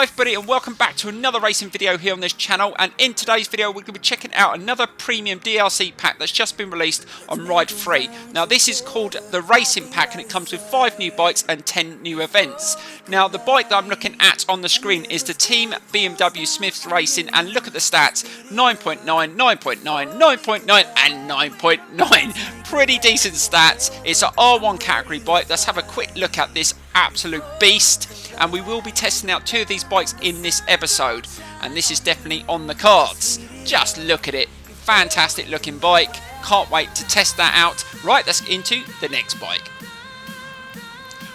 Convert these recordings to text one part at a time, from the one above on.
Hi everybody and welcome back to another racing video here on this channel, and in today's video we're going to be checking out another premium DLC pack that's just been released on Ride 3. Now this is called the Racing Pack and it comes with 5 new bikes and 10 new events. Now the bike that I'm looking at on the screen is the Team BMW Smiths Racing, and look at the stats: 9.9, 9.9, 9.9 and 9.9. Pretty decent stats. It's an R1 category bike. Let's have a quick look at this absolute beast, and we will be testing out 2 of these bikes in this episode, and this is definitely on the cards. Just look at it, fantastic looking bike, can't wait to test that out. Right, let's get into the next bike.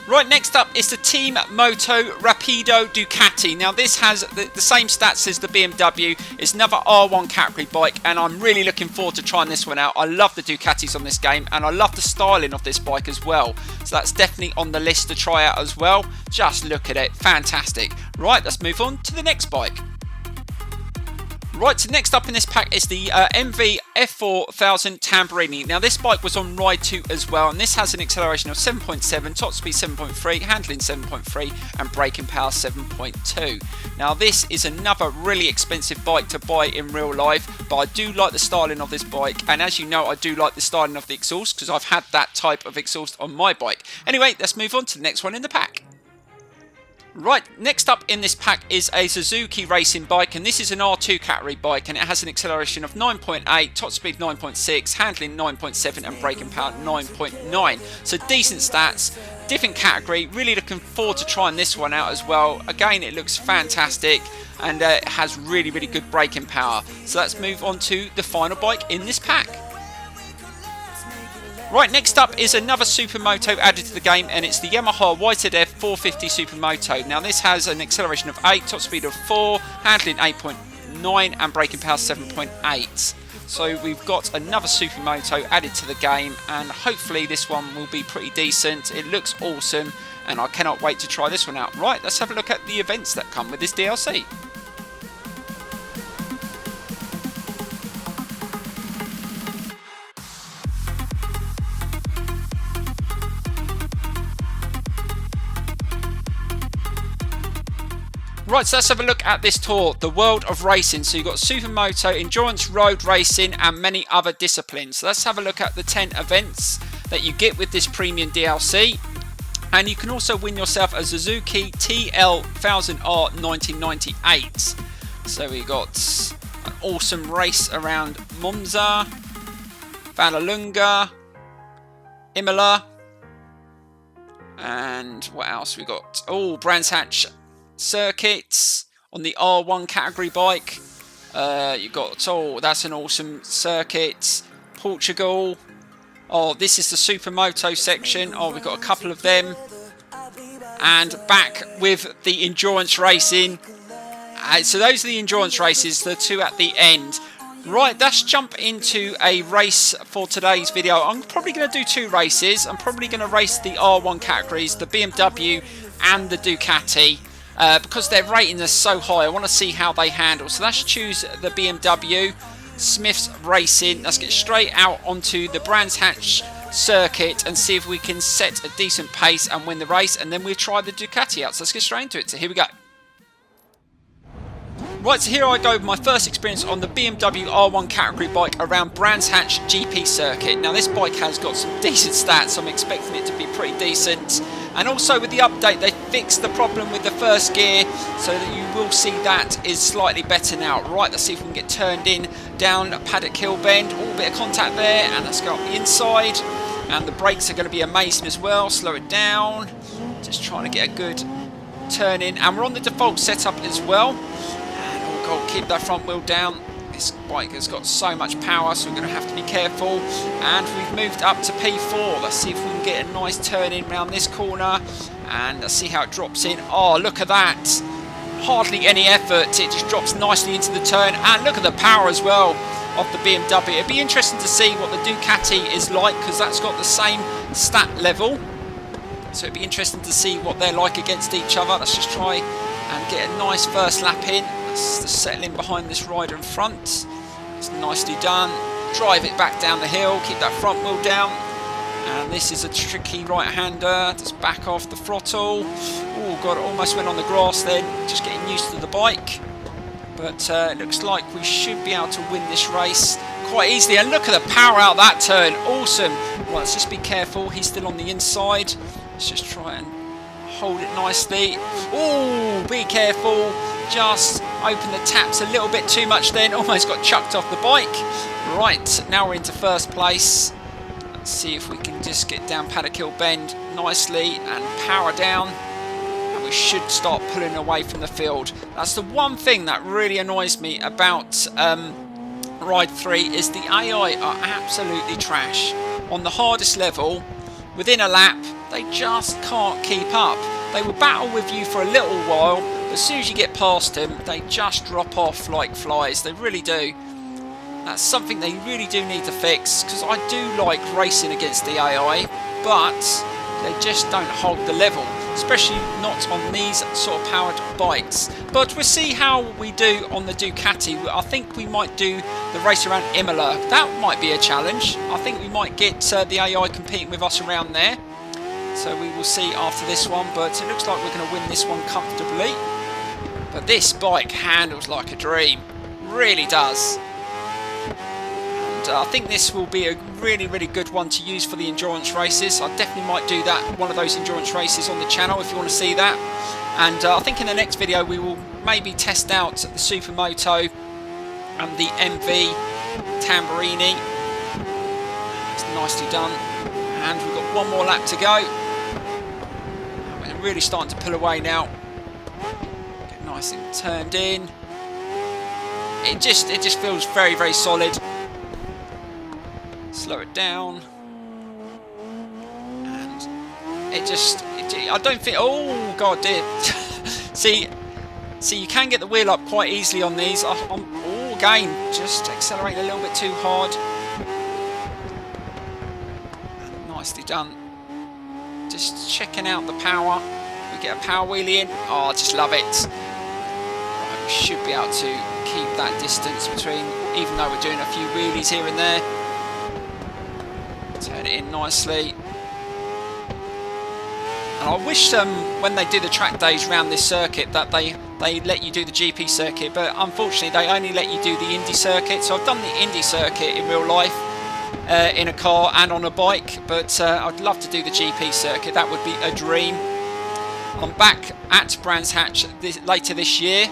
Right, next up is the Team Moto Rapido Ducati. Now this has the same stats as the BMW. It's another R1 category bike and I'm really looking forward to trying this one out. I love the Ducatis on this game and I love the styling of this bike as well. So that's definitely on the list to try out as well. Just look at it, fantastic. Right, let's move on to the next bike. Right, so next up in this pack is the MV F4000 Tamburini. Now this bike was on Ride 2 as well, and this has an acceleration of 7.7, top speed 7.3, handling 7.3 and braking power 7.2. Now this is another really expensive bike to buy in real life, but I do like the styling of this bike, and as you know I do like the styling of the exhaust because I've had that type of exhaust on my bike. Anyway, let's move on to the next one in the pack. Right, next up in this pack is a Suzuki racing bike, and this is an R2 category bike and it has an acceleration of 9.8, top speed 9.6, handling 9.7 and braking power 9.9. So decent stats, different category, really looking forward to trying this one out as well. Again, it looks fantastic and it has really good braking power. So let's move on to the final bike in this pack. Right, next up is another Supermoto added to the game, and it's the Yamaha YZF 450 Supermoto. Now this has an acceleration of 8, top speed of 4, handling 8.9 and braking power 7.8. So we've got another Supermoto added to the game, and hopefully this one will be pretty decent. It looks awesome and I cannot wait to try this one out. Right, let's have a look at the events that come with this DLC. Right, so let's have a look at this tour, the world of racing. So you've got Supermoto, endurance, road racing and many other disciplines. So let's have a look at the 10 events that you get with this premium DLC. And you can also win yourself a Suzuki TL1000R 1998. So we got an awesome race around Monza, Vallelunga, Imola, and what else we got? Oh, Brands Hatch circuits on the R1 category bike. You got, oh, that's an awesome circuit. Portugal. Oh, this is the Supermoto section. Oh, we've got a couple of them. And back with the endurance racing. So those are the endurance races, the 2 at the end. Right, let's jump into a race for today's video. I'm probably going to do 2 races. I'm probably going to race the R1 categories, the BMW and the Ducati. Because their rating is so high, I want to see how they handle. So let's choose the BMW Smiths Racing. Let's get straight out onto the Brands Hatch circuit and see if we can set a decent pace and win the race, and then we'll try the Ducati out. So let's get straight into it. So here we go. Right, so here I go with my first experience on the BMW R1 category bike around Brands Hatch GP circuit. Now this bike has got some decent stats, so I'm expecting it to be pretty decent. And also with the update they fixed the problem with the first gear, so that you will see that is slightly better now. Right, let's see if we can get turned in down Paddock Hill Bend. All bit of contact there, and let's go up the inside. And the brakes are going to be amazing as well. Slow it down. Just trying to get a good turn in. And we're on the default setup as well. Keep that front wheel down. This bike has got so much power, so we're going to have to be careful. And we've moved up to P4. Let's see if we can get a nice turn in around this corner, and let's see how it drops in. Oh, look at that, hardly any effort, it just drops nicely into the turn. And look at the power as well of the BMW. It'd be interesting to see what the Ducati is like, because that's got the same stat level, so it'd be interesting to see what they're like against each other. Let's just try and get a nice first lap in. Let's settle in behind this rider in front. It's nicely done. Drive it back down the hill, keep that front wheel down. And this is a tricky right-hander. Just back off the throttle. Ooh, Oh god, almost went on the grass then, just getting used to the bike. But it looks like we should be able to win this race quite easily. And look at the power out that turn, awesome. Right, let's just be careful, he's still on the inside. Let's just try and hold it nicely. Oh, be careful, just open the taps a little bit too much then, almost got chucked off the bike. Right, now we're into first place. Let's see if we can just get down Paddock Hill Bend nicely and power down. And we should start pulling away from the field. That's the one thing that really annoys me about Ride 3 is the AI are absolutely trash. On the hardest level, within a lap, they just can't keep up. They will battle with you for a little while, but as soon as you get past them, they just drop off like flies. They really do. That's something they really do need to fix, because I do like racing against the AI, but they just don't hold the level, especially not on these sort of powered bikes. But we'll see how we do on the Ducati. I think we might do the race around Imola. That might be a challenge. I think we might get the AI competing with us around there. So we will see after this one, but it looks like we're going to win this one comfortably. But this bike handles like a dream, really does. And I think this will be a really good one to use for the endurance races. I definitely might do that, one of those endurance races on the channel if you want to see that. And I think in the next video we will maybe test out the Supermoto and the MV Tamburini. It's nicely done. And we've got one more lap to go. We're really starting to pull away now. Get nice and turned in. It just feels very solid. Slow it down. And I don't think, oh god dear. see you can get the wheel up quite easily on these. Again, just accelerating a little bit too hard. Nicely done. Just checking out the power. We get a power wheelie in. Oh, I just love it. Right, we should be able to keep that distance between, even though we're doing a few wheelies here and there. Turn it in nicely. And I wish when they do the track days around this circuit that they let you do the GP circuit, but unfortunately they only let you do the Indy circuit. So I've done the Indy circuit in real life. In a car and on a bike, but I'd love to do the GP circuit. That would be a dream. I'm back at Brands Hatch later this year,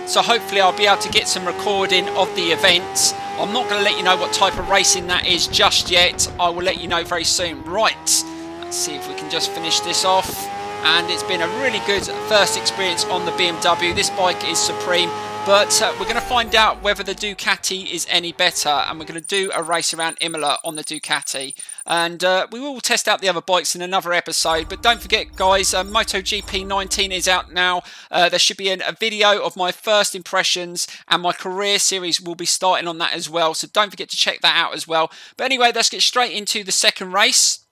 so hopefully I'll be able to get some recording of the event. I'm not going to let you know what type of racing that is just yet. I will let you know very soon. Right, let's see if we can just finish this off. And it's been a really good first experience on the BMW. This bike is supreme. But we're going to find out whether the Ducati is any better, and we're going to do a race around Imola on the Ducati. And we will test out the other bikes in another episode. But don't forget, guys, MotoGP 19 is out now. There should be a video of my first impressions, and my career series will be starting on that as well. So don't forget to check that out as well. But anyway, let's get straight into the second race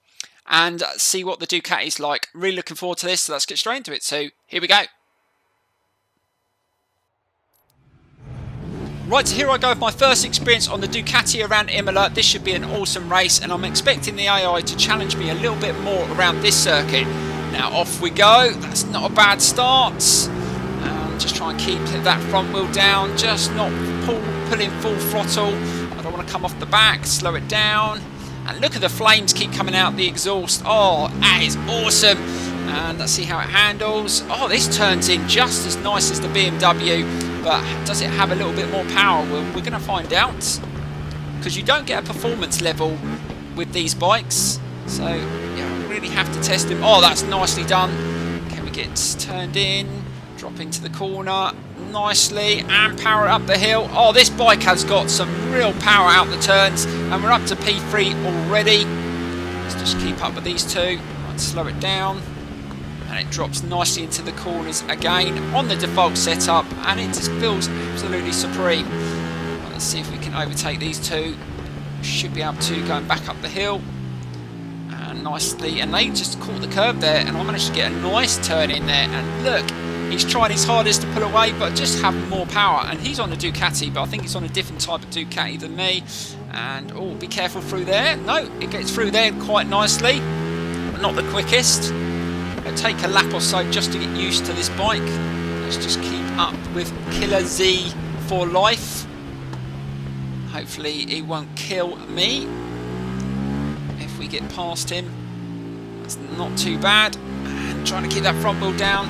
and see what the Ducati is like. Really looking forward to this, so let's get straight into it. So here we go. Right, so here I go with my first experience on the Ducati around Imola. This should be an awesome race, and I'm expecting the AI to challenge me a little bit more around this circuit. Now off we go. That's not a bad start. Just try and keep that front wheel down, just not pulling full throttle. I don't want to come off the back, slow it down. And look at the flames keep coming out the exhaust. Oh, that is awesome. And let's see how it handles. Oh, this turns in just as nice as the BMW. But does it have a little bit more power? Well, we're going to find out, because you don't get a performance level with these bikes. So, yeah, really have to test them. Oh, that's nicely done. Can we get turned in? Drop into the corner nicely and power it up the hill. Oh, this bike has got some real power out the turns, and we're up to P3 already. Let's just keep up with these two. Let's slow it down. And it drops nicely into the corners again on the default setup, and it just feels absolutely supreme. Well, let's see if we can overtake these two. Should be able to, going back up the hill. And nicely, and they just caught the curve there, and I managed to get a nice turn in there. And look, he's trying his hardest to pull away, but just have more power. And he's on a Ducati, but I think he's on a different type of Ducati than me. And, oh, be careful through there. No, it gets through there quite nicely, but not the quickest. It'll take a lap or so just to get used to this bike. Let's just keep up with Killer Z for life. Hopefully he won't kill me if we get past him. That's not too bad. And trying to keep that front wheel down.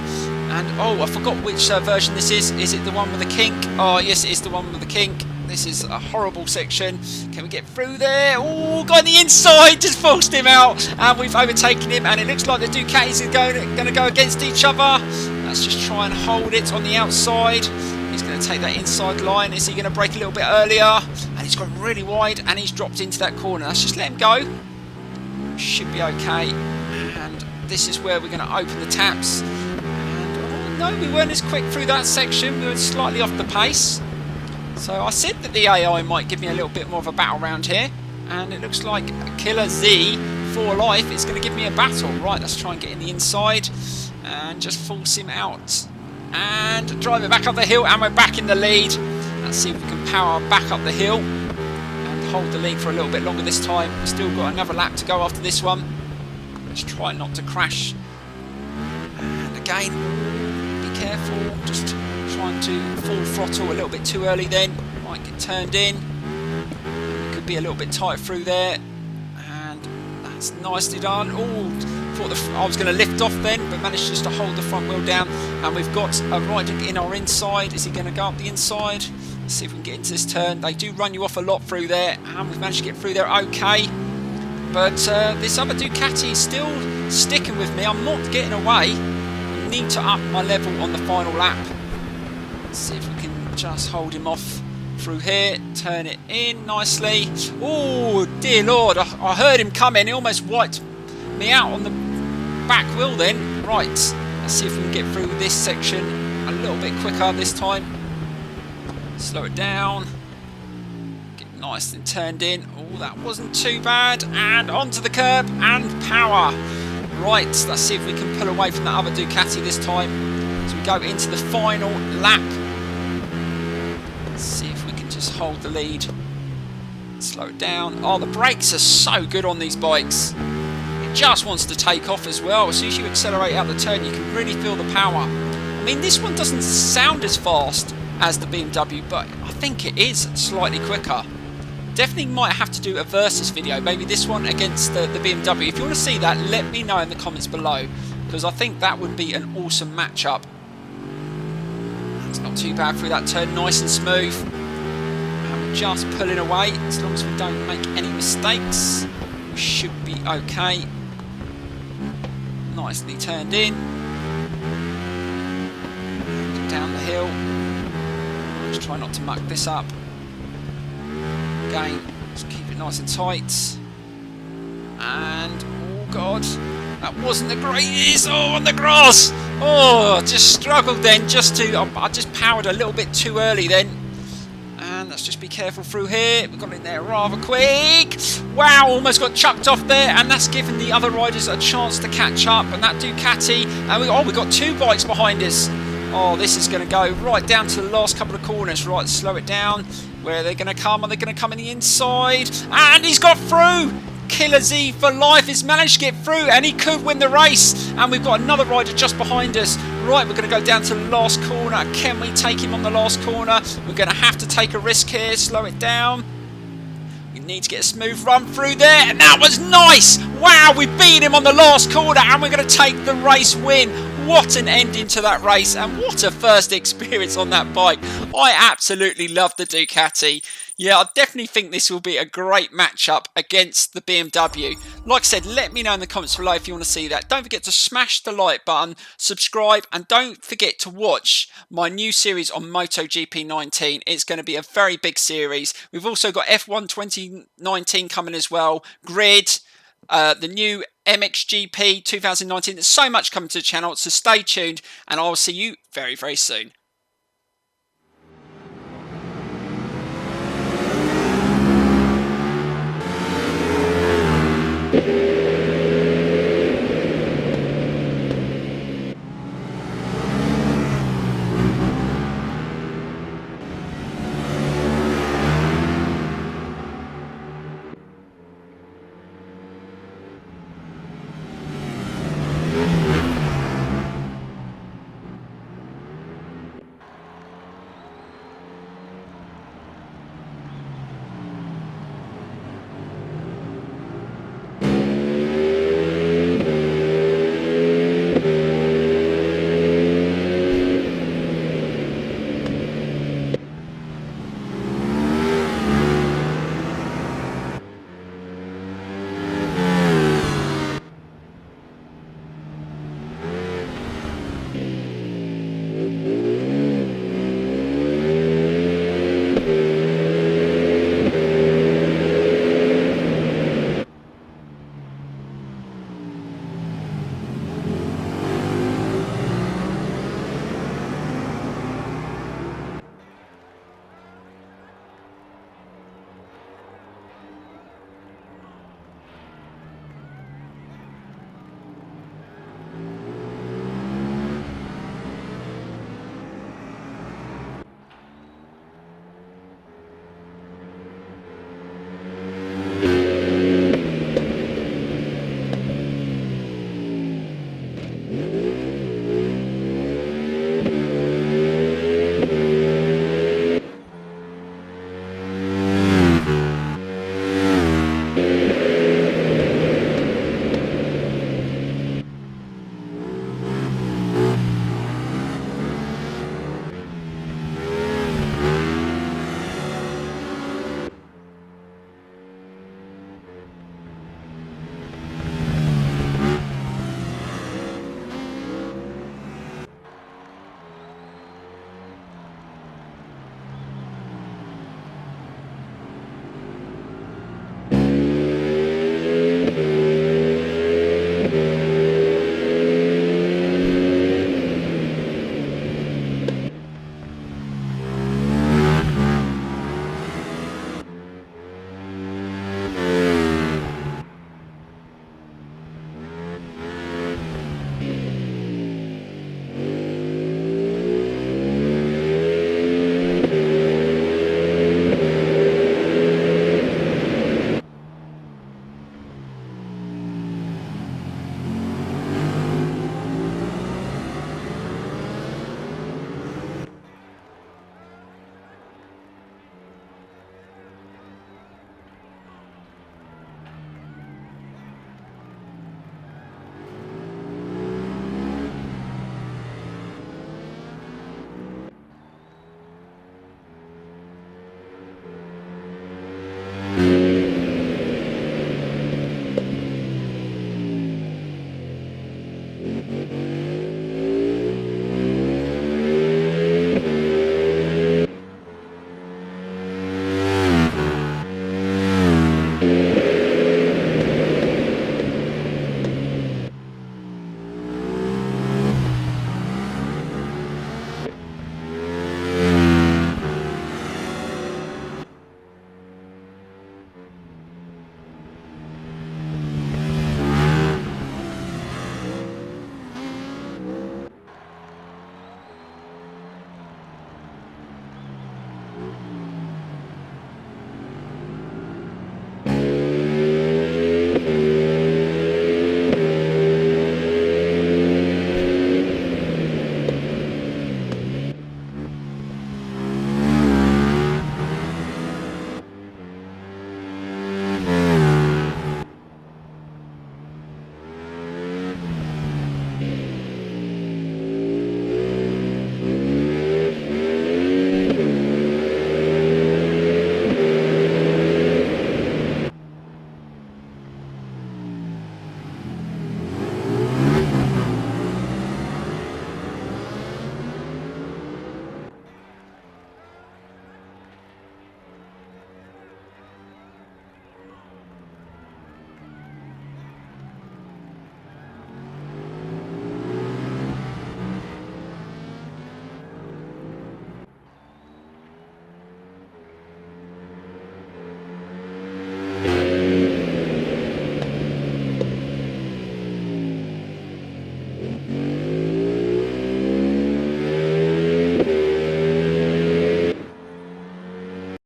And oh, I forgot which version this is. Is it the one with the kink? Oh yes, it is the one with the kink. This is a horrible section. Can we get through there? Oh, guy on the inside just forced him out, and we've overtaken him. And it looks like the Ducatis are going to go against each other. Let's just try and hold it on the outside. He's going to take that inside line. Is he going to brake a little bit earlier? And he's gone really wide, and he's dropped into that corner. Let's just let him go. Should be okay. And this is where we're going to open the taps. And oh no, we weren't as quick through that section. We were slightly off the pace. So I said that the AI might give me a little bit more of a battle round here, and it looks like Killer Z for life is going to give me a battle. Right, let's try and get in the inside and just force him out and drive it back up the hill, and we're back in the lead. Let's see if we can power back up the hill and hold the lead for a little bit longer this time. We've still got another lap to go after this one. Let's try not to crash. And again, be careful, just trying to full throttle a little bit too early then. Might get turned in. It could be a little bit tight through there. And that's nicely done. Oh, thought I was going to lift off then, but managed just to hold the front wheel down. And we've got a rider in our inside. Is he going to go up the inside? Let's see if we can get into this turn. They do run you off a lot through there, and we've managed to get through there okay. But this other Ducati is still sticking with me. I'm not getting away. I need to up my level on the final lap. Let's see if we can just hold him off through here. Turn it in nicely. Oh, dear Lord. I heard him coming. He almost wiped me out on the back wheel then. Right. Let's see if we can get through this section a little bit quicker this time. Slow it down. Get nice and turned in. Oh, that wasn't too bad. And onto the curb and power. Right. Let's see if we can pull away from that other Ducati this time. As we go into the final lap. Let's see if we can just hold the lead. Slow it down. Oh, the brakes are so good on these bikes. It just wants to take off as well. As soon as you accelerate out the turn, you can really feel the power. I mean, this one doesn't sound as fast as the BMW, but I think it is slightly quicker. Definitely might have to do a versus video, maybe this one against the BMW. If you want to see that, let me know in the comments below, because I think that would be an awesome matchup. It's not too bad through that turn, nice and smooth. And we're just pulling away, as long as we don't make any mistakes. We should be okay. Nicely turned in. And down the hill. Just try not to muck this up. Again, just keep it nice and tight. And, oh God, that wasn't the greatest. Oh, on the grass. Oh, just struggled then I just powered a little bit too early then. And let's just be careful through here. We got in there rather quick. Wow, almost got chucked off there, and that's given the other riders a chance to catch up. And that Ducati, and we got two bikes behind us. Oh, this is going to go right down to the last couple of corners. Right, slow it down. Where are they going to come? Are they going to come in the inside? And he's got through! Killer Z for life has managed to get through, and he could win the race. And we've got another rider just behind us. Right, we're going to go down to the last corner. Can we take him on the last corner? We're going to have to take a risk here. Slow it down. We need to get a smooth run through there, and that was nice! Wow, we beat him on the last corner, and we're going to take the race win. What an ending to that race, and what a first experience on that bike. I absolutely love the Ducati. Yeah, I definitely think this will be a great matchup against the BMW. Like I said, let me know in the comments below if you want to see that. Don't forget to smash the like button, subscribe, and don't forget to watch my new series on MotoGP 19. It's going to be a very big series. We've also got F1 2019 coming as well, Grid, the new MXGP 2019. There's so much coming to the channel, so stay tuned, and I will see you very, very soon.